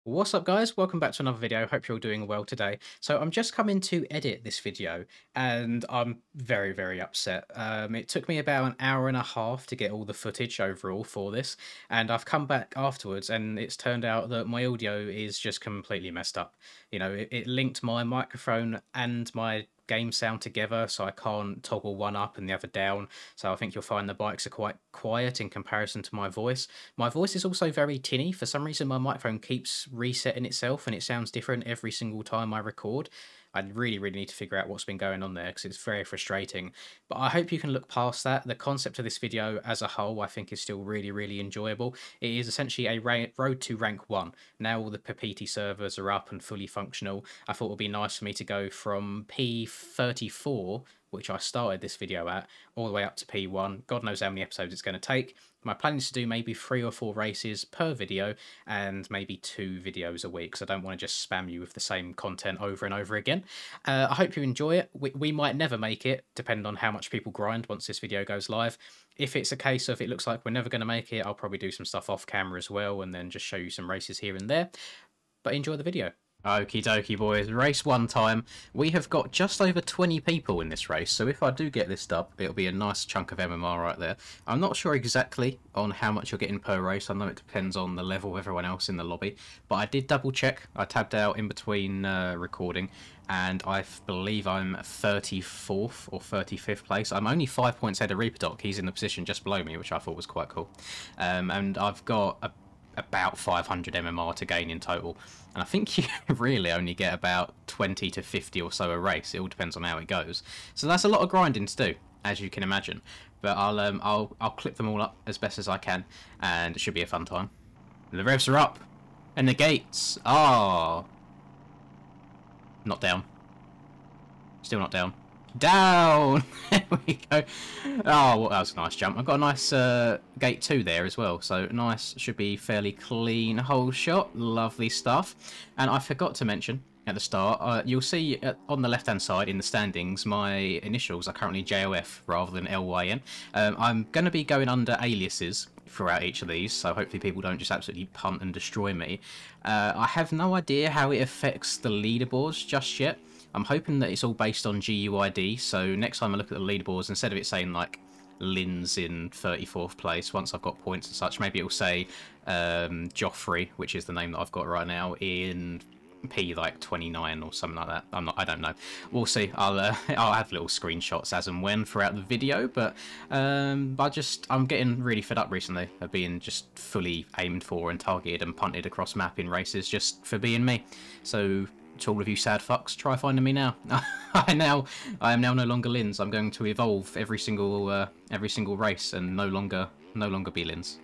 What's up guys, welcome back to another video. Hope you're all doing well today. So I'm just coming to edit this video and I'm very upset. It took me about an hour and a half to get all the footage overall for this, and I've come back afterwards and it's turned out that my audio is just completely messed up. You know, it linked my microphone and my game sound together, so I can't toggle one up and the other down. So I think you'll find the bikes are quite quiet in comparison to my voice. My voice is also very tinny. For some reason my microphone keeps resetting itself and it sounds different every single time I record. I really need to figure out what's been going on there because it's very frustrating. But I hope you can look past that. The concept of this video as a whole I think is still really enjoyable. It is essentially a road to rank 1. Now all the Papiti servers are up and fully functional. I thought it would be nice for me to go from P34, which I started this video at, all the way up to P1. God knows how many episodes it's going to take. My plan is to do maybe 3 or 4 races per video and maybe 2 videos a week, because I don't want to just spam you with the same content over and over again. I hope you enjoy it. We might never make it, depending on how much people grind once this video goes live. If it's a case of it looks like we're never going to make it, I'll probably do some stuff off camera as well and then just show you some races here and there. But enjoy the video. Okie dokie boys, race 1 time. We have got just over 20 people in this race, so if I do get this up, it'll be a nice chunk of MMR right there. I'm not sure exactly on how much you're getting per race. I know it depends on the level of everyone else in the lobby, but I did double check. I tabbed out in between recording, and I believe I'm 34th or 35th place. I'm only 5 points ahead of Reaper. He's in the position just below me, which I thought was quite cool. And I've got about 500 MMR to gain in total, and I think you really only get about 20 to 50 or so a race. It all depends on how it goes, so that's a lot of grinding to do, as you can imagine, but I'll clip them all up as best as I can, and it should be a fun time. The revs are up and the gates are not down, still not down. Down! There we go. Oh, well, that was a nice jump. I've got a nice gate 2 there as well, so nice, should be fairly clean whole shot. Lovely stuff. And I forgot to mention at the start, you'll see on the left hand side in the standings my initials are currently JOF rather than LYN. I'm going to be going under aliases throughout each of these, so hopefully people don't just absolutely punt and destroy me. I have no idea how it affects the leaderboards just yet. I'm hoping that it's all based on GUID, so next time I look at the leaderboards, instead of it saying like Lynn's in 34th place, once I've got points and such, maybe it'll say Joffrey, which is the name that I've got right now, in P like 29 or something like that. I don't know. We'll see. I'll have little screenshots as and when throughout the video, but I'm getting really fed up recently of being just fully aimed for and targeted and punted across map in races just for being me. So to all of you sad fucks, try finding me now. I am now no longer Lynn's. I'm going to evolve every single race and no longer be Lynn's.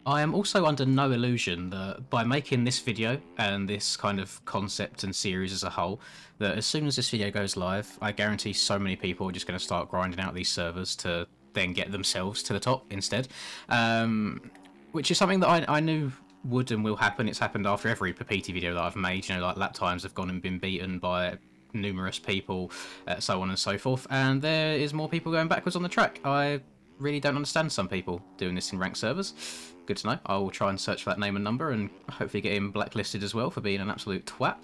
I am also under no illusion that by making this video and this kind of concept and series as a whole, that as soon as this video goes live, I guarantee so many people are just going to start grinding out these servers to then get themselves to the top instead, which is something that I knew would and will happen. It's happened after every Papiti video that I've made, you know, like lap times have gone and been beaten by numerous people, so on and so forth, and there is more people going backwards on the track. I really don't understand some people doing this in ranked servers. Good to know. I will try and search for that name and number and hopefully get him blacklisted as well for being an absolute twat.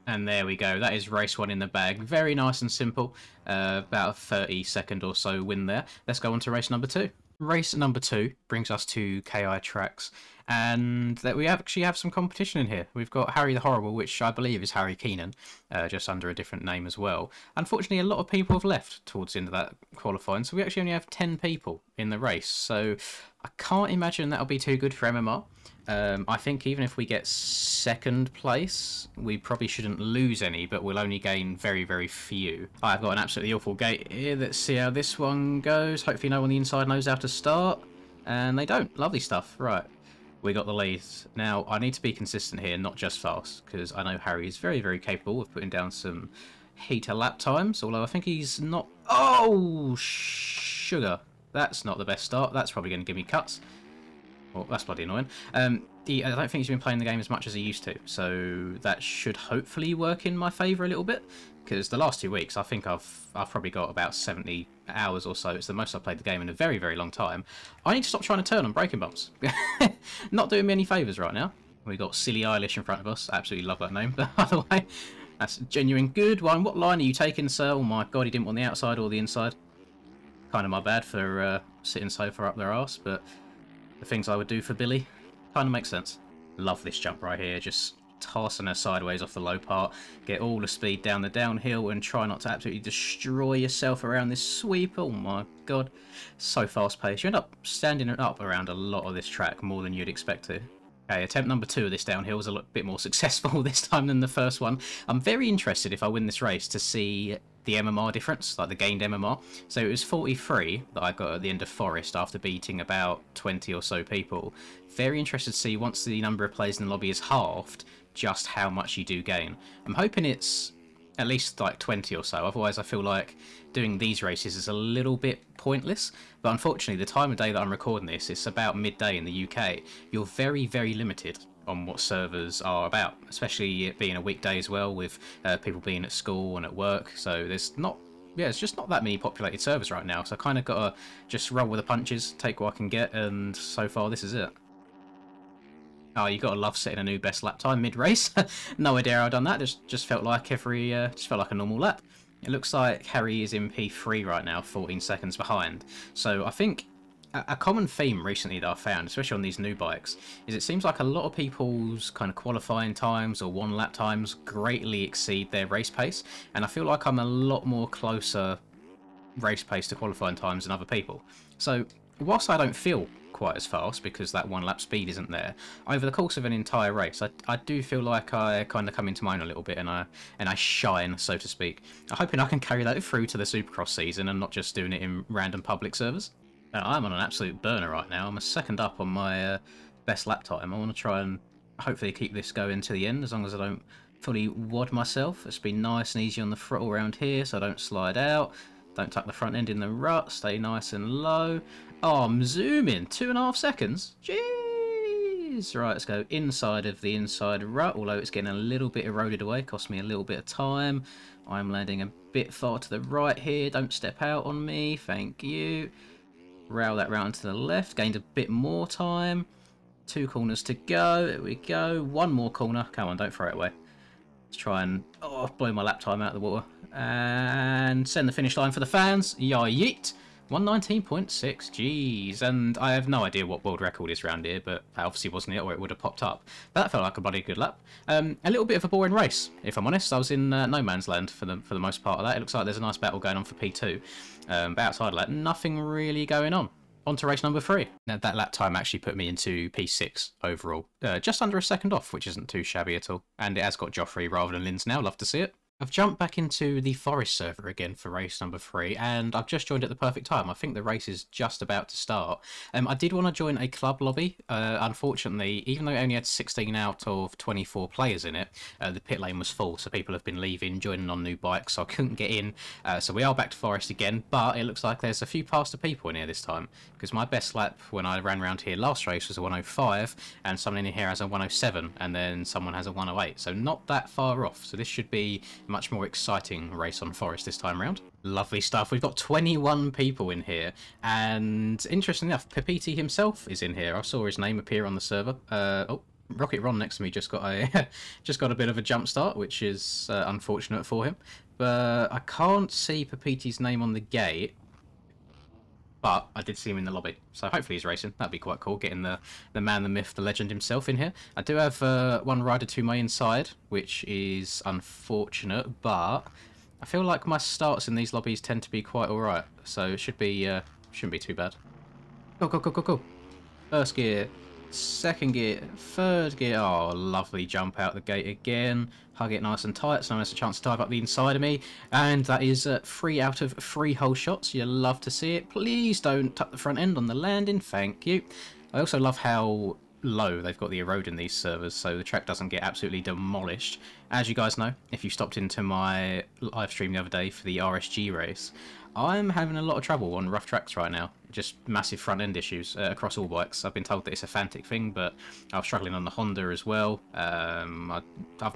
And there we go, that is race 1 in the bag. Very nice and simple, about a 30-second or so win there. Let's go on to race number 2. Race number 2 brings us to KI tracks, and that we actually have some competition in here. We've got Harry the Horrible, which I believe is Harry Keenan, just under a different name as well. Unfortunately, a lot of people have left towards the end of that qualifying, so we actually only have 10 people in the race, so I can't imagine that'll be too good for MMR. I think even if we get 2nd place, we probably shouldn't lose any, but we'll only gain very few. I've got an absolutely awful gate here. Let's see how this one goes. Hopefully no one on the inside knows how to start, and they don't. Lovely stuff. Right, we got the lead. Now, I need to be consistent here, not just fast, because I know Harry is very capable of putting down some heater lap times, although I think he's not... Oh, sugar. That's not the best start. That's probably going to give me cuts. Well, that's bloody annoying. I don't think he's been playing the game as much as he used to, so that should hopefully work in my favour a little bit, because the last 2 weeks I think I've probably got about 70, hours or so. It's the most I've played the game in a very, very long time. I need to stop trying to turn on braking bumps. Not doing me any favours right now. We got Silly Eilish in front of us. I absolutely love that name, by the way. That's a genuine good one. What line are you taking, sir? Oh my god, he didn't want the outside or the inside. Kind of my bad for sitting so far up their arse, but the things I would do for Billy kind of makes sense. Love this jump right here, just tossing her sideways off the low part, get all the speed down the downhill and try not to absolutely destroy yourself around this sweep. Oh my god, so fast paced. You end up standing up around a lot of this track, more than you'd expect to. Okay, attempt number 2 of this downhill was a bit more successful this time than the first one. I'm very interested, if I win this race, to see the MMR difference, like the gained MMR. So it was 43 that I got at the end of Forest after beating about 20 or so people. Very interested to see, once the number of players in the lobby is halved, just how much you do gain. I'm hoping it's at least like 20 or so, otherwise I feel like doing these races is a little bit pointless. But unfortunately, the time of day that I'm recording this, it's about midday in the UK. You're very, very limited on what servers are about, especially it being a weekday as well, with people being at school and at work. So there's not, yeah, it's just not that many populated servers right now. So I kind of got to just roll with the punches, take what I can get, and so far this is it. Oh, you gotta love setting a new best lap time mid-race. No idea how I've done that. Just felt like just felt like a normal lap. It looks like Harry is in P3 right now, 14 seconds behind. So I think a common theme recently that I've found, especially on these new bikes, is it seems like a lot of people's kind of qualifying times or one lap times greatly exceed their race pace, and I feel like I'm a lot more closer race pace to qualifying times than other people. So whilst I don't feel quite as fast because that one lap speed isn't there, over the course of an entire race I do feel like I kind of come into mine a little bit, and I shine, so to speak. I'm hoping I can carry that through to the Supercross season and not just doing it in random public servers. I'm on an absolute burner right now. I'm a second up on my best lap time. I want to try and hopefully keep this going to the end, as long as I don't fully wad myself. It's been nice and easy on the throttle around here, so I don't slide out. Don't tuck the front end in the rut. Stay nice and low. Oh, I'm zooming. 2.5 seconds. Jeez. Right, let's go inside of the inside rut, although it's getting a little bit eroded away. Cost me a little bit of time. I'm landing a bit far to the right here. Don't step out on me. Thank you. Rail that round to the left. Gained a bit more time. 2 corners to go. There we go. 1 more corner. Come on, don't throw it away. Let's try and blow my lap time out of the water. And send the finish line for the fans. Yeet. 119.6. Jeez. And I have no idea what world record is around here, but that obviously wasn't it, or it would have popped up. But that felt like a bloody good lap. A little bit of a boring race, if I'm honest. I was in no man's land for the most part of that. It looks like there's a nice battle going on for P2. But outside of that, nothing really going on. On to race number 3. Now, that lap time actually put me into P6 overall. Just under a second off, which isn't too shabby at all. And it has got Joffrey rather than Linz now. Love to see it. I've jumped back into the Forest server again for race number 3, and I've just joined at the perfect time. I think the race is just about to start. I did want to join a club lobby. Unfortunately, even though it only had 16 out of 24 players in it, the pit lane was full, so people have been leaving, joining on new bikes, so I couldn't get in. So we are back to Forest again, but it looks like there's a few faster people in here this time, because my best lap when I ran around here last race was a 105, and someone in here has a 107, and then someone has a 108, so not that far off. So this should be much more exciting race on Forest this time around. Lovely stuff. We've got 21 people in here, and interestingly enough, Pepiti himself is in here. I saw his name appear on the server. Oh, Rocket Ron next to me just got a just got a bit of a jump start, which is unfortunate for him. But I can't see Pepiti's name on the gate. But I did see him in the lobby, so hopefully he's racing. That'd be quite cool, getting the man, the myth, the legend himself in here. I do have one rider to my inside, which is unfortunate, but I feel like my starts in these lobbies tend to be quite alright, so it should be shouldn't be too bad. Go, go, go, go, go. First gear, second gear, third gear. Oh, lovely jump out the gate again. Hug it nice and tight so no one has a chance to dive up the inside of me. And that is 3 out of 3 hole shots. You love to see it. Please don't tuck the front end on the landing. Thank you. I also love how low they've got the erode in these servers, so the track doesn't get absolutely demolished. As you guys know, if you stopped into my live stream the other day for the RSG race, I'm having a lot of trouble on rough tracks right now. Just massive front end issues across all bikes. I've been told that it's a Fantic thing, but I was struggling on the Honda as well. I've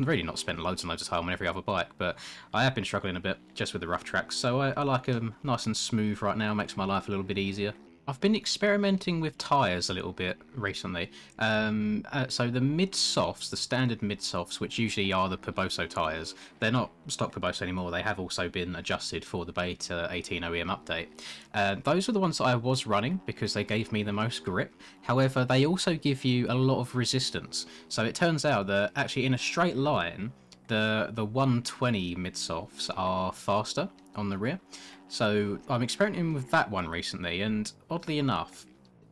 really not spent loads and loads of time on every other bike, but I have been struggling a bit just with the rough tracks. So I like them nice and smooth right now. Makes my life a little bit easier. I've been experimenting with tyres a little bit recently. So the mid-softs, the standard mid-softs, which usually are the Perboso tyres, they're not stock Perboso anymore. They have also been adjusted for the Beta 18 OEM update. Those are the ones that I was running because they gave me the most grip. However, they also give you a lot of resistance. So it turns out that actually in a straight line, the 120 mid-softs are faster on the rear. So I'm experimenting with that one recently, and oddly enough,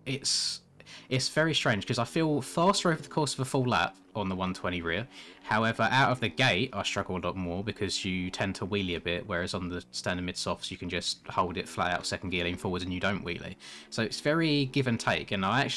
it's very strange because I feel faster over the course of a full lap on the 120 rear. However, out of the gate, I struggle a lot more because you tend to wheelie a bit, whereas on the standard mid-softs, you can just hold it flat out second gear lean forwards and you don't wheelie. So it's very give and take, and I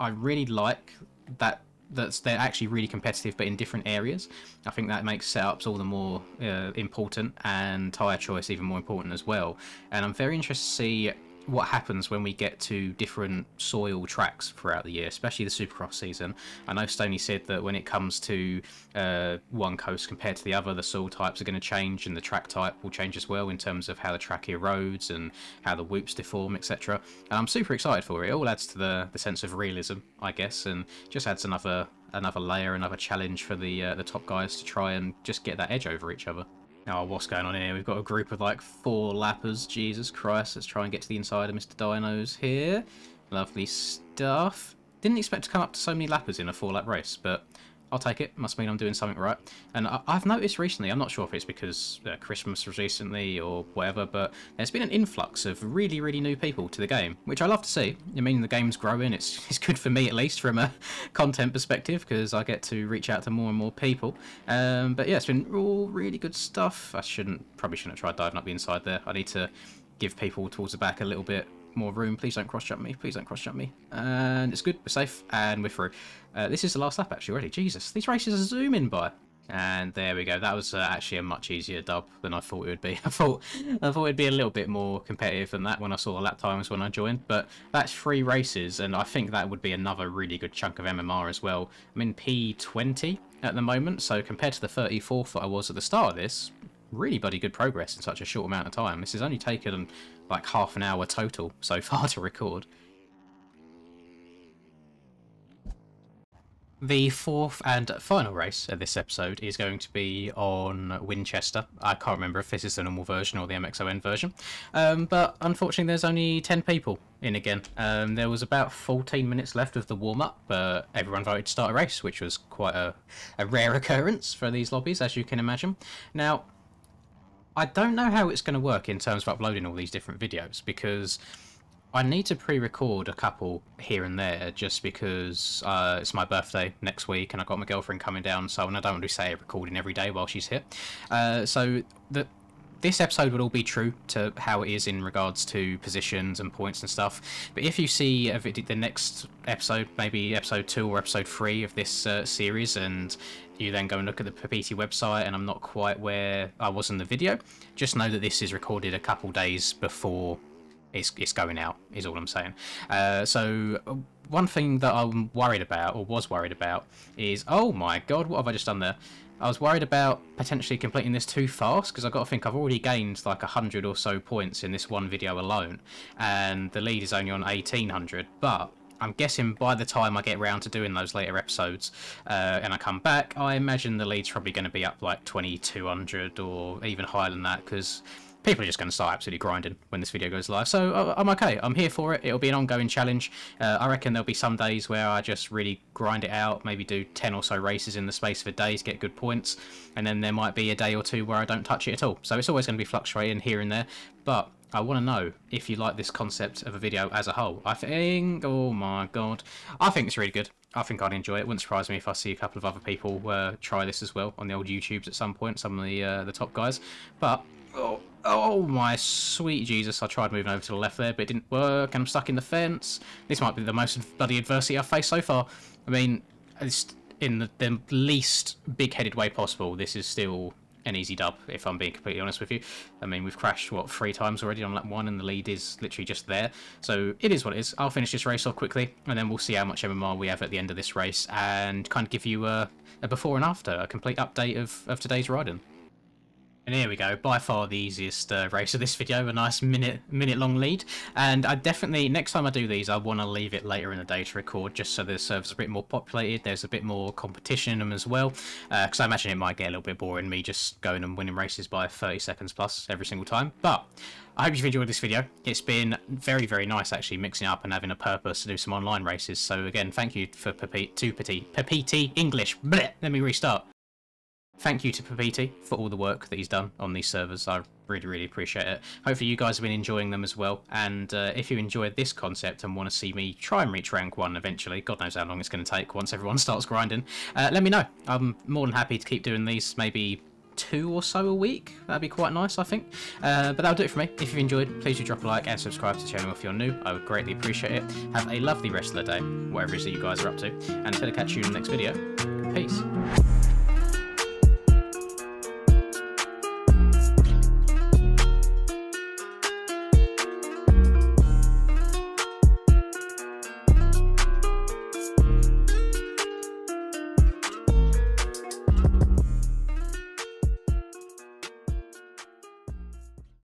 really like that. They're actually really competitive, but in different areas. I think that makes setups all the more important, and tyre choice even more important as well. And I'm very interested to see what happens when we get to different soil tracks throughout the year, especially the Supercross season. I know Stoney said that when it comes to one coast compared to the other, the soil types are going to change and the track type will change as well in terms of how the track erodes and how the whoops deform, etc. And I'm super excited for it. It all adds to the sense of realism, I guess, and just adds another layer, another challenge for the top guys to try and just get that edge over each other. Oh, what's going on here? We've got a group of like 4 lappers. Jesus Christ, let's try and get to the inside of Mr. Dino's here. Lovely stuff. Didn't expect to come up to so many lappers in a 4-lap race, but I'll take it. Must mean I'm doing something right. And I've noticed recently, I'm not sure if it's because Christmas was recently or whatever, but there's been an influx of really, really new people to the game, which I love to see. I mean, the game's growing. It's good for me, at least, from a content perspective, because I get to reach out to more and more people. But yeah, it's been all really good stuff. I probably shouldn't have tried diving up the inside there. I need to give people towards the back a little bit more room. Please don't cross jump me. Please don't cross jump me. And it's good. We're safe. And we're through. This is the last lap actually already. Jesus, these races are zooming by. And there we go. That was actually a much easier dub than I thought it would be. I thought it'd be a little bit more competitive than that when I saw the lap times when I joined. But that's 3 races, and I think that would be another really good chunk of MMR as well. I'm in P20 at the moment, so compared to the 34th that I was at the start of this, really bloody good progress in such a short amount of time. This has only taken like half an hour total so far to record. The 4th and final race of this episode is going to be on Winchester. I can't remember if this is the normal version or the MXON version, but unfortunately there's only 10 people in again. There was about 14 minutes left of the warm-up, but everyone voted to start a race, which was quite a rare occurrence for these lobbies, as you can imagine. Now, I don't know how it's going to work in terms of uploading all these different videos, because I need to pre-record a couple here and there just because it's my birthday next week and I've got my girlfriend coming down, so and I don't want to say recording every day while she's here. So this episode would all be true to how it is in regards to positions and points and stuff. But if you see the next episode, maybe episode 2 or episode 3 of this series, and you then go and look at the PT website and I'm not quite where I was in the video, just know that this is recorded a couple days before it's going out, is all I'm saying. So one thing that I'm worried about, or was worried about, is, oh my god, what have I just done there? I was worried about potentially completing this too fast, because I've got to think I've already gained like 100 or so points in this one video alone, and the lead is only on 1800, but I'm guessing by the time I get round to doing those later episodes and I come back, I imagine the lead's probably going to be up like 2200 or even higher than that, because people are just going to start absolutely grinding when this video goes live. So I'm okay. I'm here for it. It'll be an ongoing challenge. I reckon there'll be some days where I just really grind it out, maybe do 10 or so races in the space of a day to get good points. And then there might be a day or two where I don't touch it at all. So it's always going to be fluctuating here and there. But I want to know if you like this concept of a video as a whole. I think, oh my god, I think it's really good. I think I'd enjoy it. It wouldn't surprise me if I see a couple of other people try this as well on the old YouTubes at some point, some of the top guys. But oh my sweet Jesus, I tried moving over to the left there, but it didn't work, and I'm stuck in the fence. This might be the most bloody adversity I've faced so far. I mean, it's in the least big-headed way possible. This is still an easy dub, if I'm being completely honest with you. I mean, we've crashed, what, 3 times already on lap 1, and the lead is literally just there. So it is what it is. I'll finish this race off quickly, and then we'll see how much MMR we have at the end of this race, and kind of give you a before and after, a complete update of today's riding. And here we go, by far the easiest race of this video, a nice minute long lead. And I definitely, next time I do these, I want to leave it later in the day to record, just so the server's a bit more populated, there's a bit more competition in them as well. Because I imagine it might get a little bit boring, me just going and winning races by 30 seconds plus every single time. But I hope you've enjoyed this video. It's been very, very nice actually mixing up and having a purpose to do some online races. So again, thank you for Pepiti English. Blech, let me restart. Thank you to Pepiti for all the work that he's done on these servers. I really, really appreciate it. Hopefully you guys have been enjoying them as well. And if you enjoyed this concept and want to see me try and reach rank 1 eventually, God knows how long it's going to take once everyone starts grinding, let me know. I'm more than happy to keep doing these, maybe 2 or so a week. That'd be quite nice, I think. But that'll do it for me. If you've enjoyed, please do drop a like and subscribe to the channel if you're new. I would greatly appreciate it. Have a lovely rest of the day, whatever it is that you guys are up to. And until I catch you in the next video, peace.